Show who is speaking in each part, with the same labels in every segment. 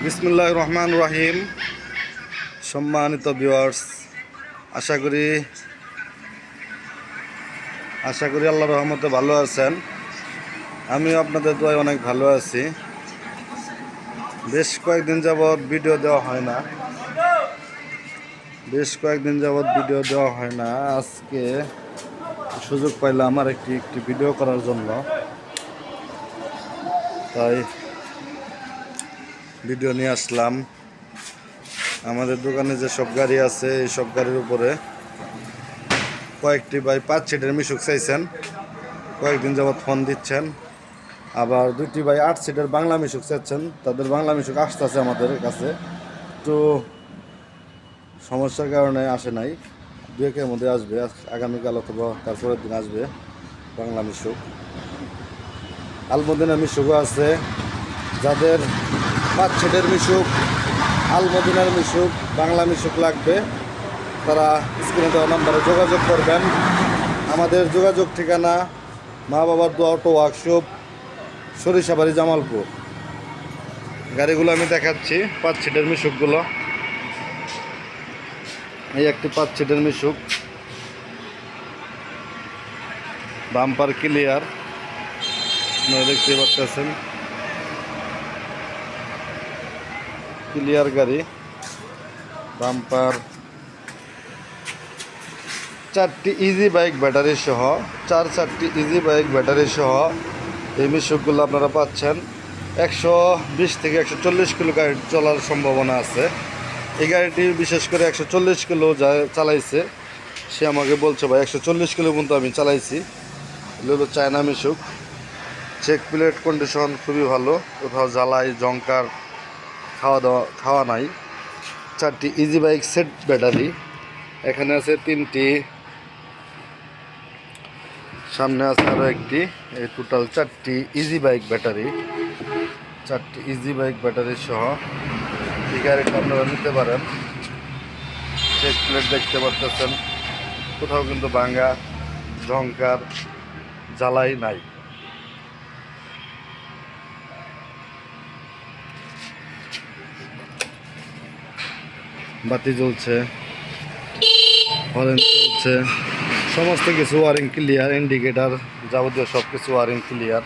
Speaker 1: বিসমিল্লাহির রহমানির রহিম। সম্মানিত ভিউয়ার্স, আশা করি আল্লাহর রহমতে ভালো আছেন। আমিও আপনাদের দোয়ায় অনেক ভালো আছি। বেশ কয়েকদিন যাবৎ ভিডিও দেওয়া হয় না। আজকে সুযোগ পাইলাম আর একটি ভিডিও করার জন্য, তাই ভিডিও নিয়ে আসলাম। আমাদের দোকানে যে সব গাড়ি আছে, এই সব গাড়ির উপরে কয়েকটি ভাই 5 সিটের মিশুক চাইছেন, কয়েকদিন যাবৎ ফোন দিচ্ছেন। আবার 2টি ভাই 8 সিটের বাংলা মিশুক চাচ্ছেন, তাদের বাংলা মিশুক আসতেছে আমাদের কাছে। তো সমস্যার কারণে আসে নাই, 2-1 মধ্যে আসবে, আগামীকাল অথবা তারপরের দিন আসবে বাংলা মিশুক। আলমদিনা মিশুকও আছে। যাদের 5 সিটের মিশুক, আলমদিনার মিশুক, বাংলা মিশুক লাগবে, তারা স্ক্রিনে দেওয়া নাম্বারে যোগাযোগ করবেন। আমাদের যোগাযোগ ঠিকানা মা বাবার দোয়া অটো ওয়ার্কশপ, সরিষাবাড়ি, জামালপুর। গাড়িগুলো আমি দেখাচ্ছি, 5 সিটের মিশুকগুলো। এই একটি 5 সিটের মিশুক, বাম্পার ক্লিয়ার, আপনারা দেখতে পাচ্ছেন, ক্লিয়ার গাড়ি, বাম্পার। 4টি ইজি বাইক ব্যাটারি সহ, 4টি ইজি বাইক ব্যাটারি সহ এই মিশুকগুলো আপনারা পাচ্ছেন। 120 থেকে 140 কিলো গাড়ি চলার সম্ভাবনা আছে। এই গাড়িটি বিশেষ করে 140 কিলো যা চালাইছে, সে আমাকে বলছে ভাই 140 কিলো পর্যন্ত আমি চালাইছি। এগুলো চায়না মিশুক। চেক প্লেট কন্ডিশন খুবই ভালো, কোথাও জ্বালাই জংকার খাওয়া নাই। 4টি ইজি বাইক সেট ব্যাটারি, এখানে আছে 3টি, সামনে আছে আরও একটি। এই টোটাল 4টি ইজি বাইক ব্যাটারি, 4টি ইজি বাইক ব্যাটারি সহ এই গাড়িটা আপনারা নিতে পারেন। চেক প্লেট দেখতে পাচ্ছেন, কোথাও কিন্তু ভাঙা ঝংকার জ্বালাই নাই। বাতি জ্বলছে, হরেন চলছে, সমস্ত কিছু ওয়ারিং ক্লিয়ার, ইন্ডিকেটার যাবতীয় সব কিছু ওয়ারিং ক্লিয়ার।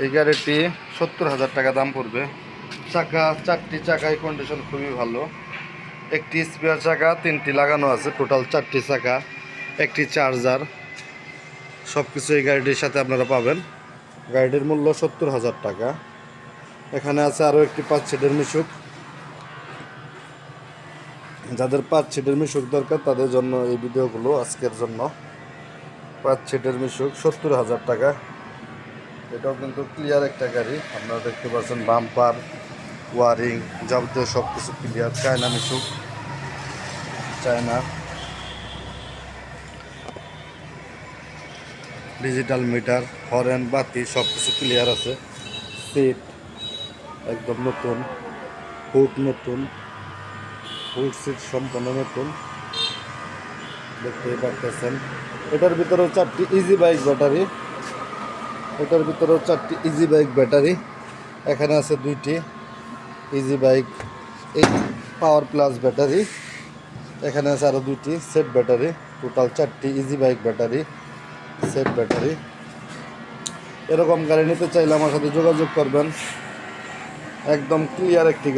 Speaker 1: এই গাড়িটি 70,000 টাকা দাম পড়বে। চাকা, 4টি চাকায় কন্ডিশন খুবই ভালো। একটি স্পেয়ার চাকা, 3টি লাগানো আছে, টোটাল 4টি চাকা, একটি চার্জার, সব কিছু এই গাড়িটির সাথে আপনারা পাবেন। গাড়িটির মূল্য 70,000 টাকা। এখানে আছে আরও একটি 5 সিটের মিশুক। যাদের 5 সিটের মিশুক দরকার, তাদের জন্য এই ভিডিওগুলো আজকের জন্য। 5 সিটের মিশুক 70,000 টাকা। এটাও কিন্তু ক্লিয়ার একটা গাড়ি, আপনারা দেখতে পাচ্ছেন, বাম্পার, ওয়ারিং যাবতীয় সব কিছু ক্লিয়ার। চায়না মিশুক, চায়না, ডিজিটাল মিটার, হরেন, বাতি সব কিছু ক্লিয়ার আছে। সিট একদম নতুন, হুড নতুন, হুড সিট সম্পূর্ণ নতুন, দেখতেই পাচ্ছেন। এটার ভিতরেও 4টি ইজি বাইক ব্যাটারি, এখানে আছে 2টি ইজি বাইক এই পাওয়ার প্লাস ব্যাটারি, এখানে আছে আরও 2টি সেট ব্যাটারি, টোটাল 4টি easy bike battery, set battery. এরকম গাড়ি নিতে চাইলে আমার সাথে যোগাযোগ করবেন। একদম ক্লিয়ার একটি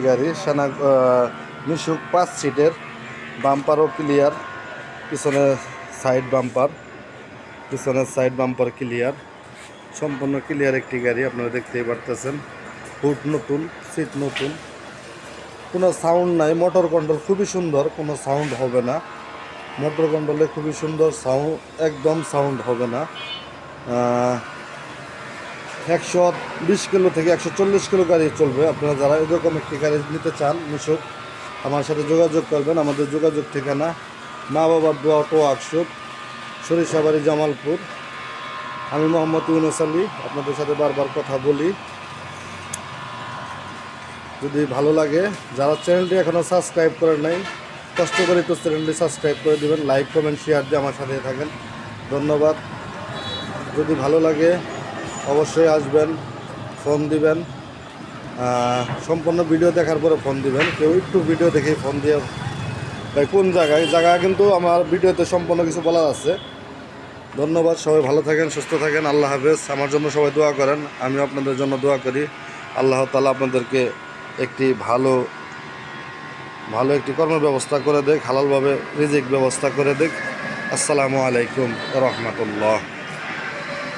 Speaker 1: গাড়ি, সানা মিশুক 5 সিটের, বাম্পারও ক্লিয়ার, পিছনের সাইড বাম্পার ক্লিয়ার, সম্পূর্ণ ক্লিয়ার একটি গাড়ি, আপনারা দেখতেই পারতেছেন। হুড নতুন, সিট নতুন, কোনো সাউন্ড নাই। মোটর কন্ট্রোল খুবই সুন্দর, কোনো সাউন্ড হবে না। মোটর কন্ট্রোলে খুবই সুন্দর সাউন্ড, একদম সাউন্ড হবে না। 120 কিলো থেকে 140 কিলো গাড়ি চলবে। আপনারা যারা এরকম একটি গাড়ি নিতে চান মিশুক, আমার সাথে যোগাযোগ করবেন। আমাদের যোগাযোগ ঠিকানা মা বাবার দোয়া অটো ওয়ার্কশপ, সরিষাবাড়ি, জামালপুর। আমি মোহাম্মদ ইউনুস আলী, আপনাদের সাথে বারবার কথা বলি। যদি ভালো লাগে, যারা চ্যানেলটি এখনও সাবস্ক্রাইব করেন নাই, কষ্ট করে একটু চ্যানেলটি সাবস্ক্রাইব করে দেবেন, লাইক কমেন্ট শেয়ার দিয়ে আমার সাথে থাকেন। ধন্যবাদ। যদি ভালো লাগে অবশ্যই আসবেন। ফোন দিবেন, সম্পূর্ণ ভিডিও দেখার পরে ফোন দিবেন। কেউ একটু ভিডিও দেখেই ফোন দিয়ে ভাই কোন জায়গা কিন্তু আমার ভিডিওতে সম্পূর্ণ কিছু বলা আছে। ধন্যবাদ, সবাই ভালো থাকেন, সুস্থ থাকেন, আল্লাহ হাফেজ। আমার জন্য সবাই দোয়া করেন, আমিও আপনাদের জন্য দোয়া করি। আল্লাহ তাআলা আপনাদেরকে একটি ভালো একটি কর্মের ব্যবস্থা করে দেখ, হালালভাবে রিজিক ব্যবস্থা করে দেখ। আসসালামু আলাইকুম ওয়া রাহমাতুল্লাহ।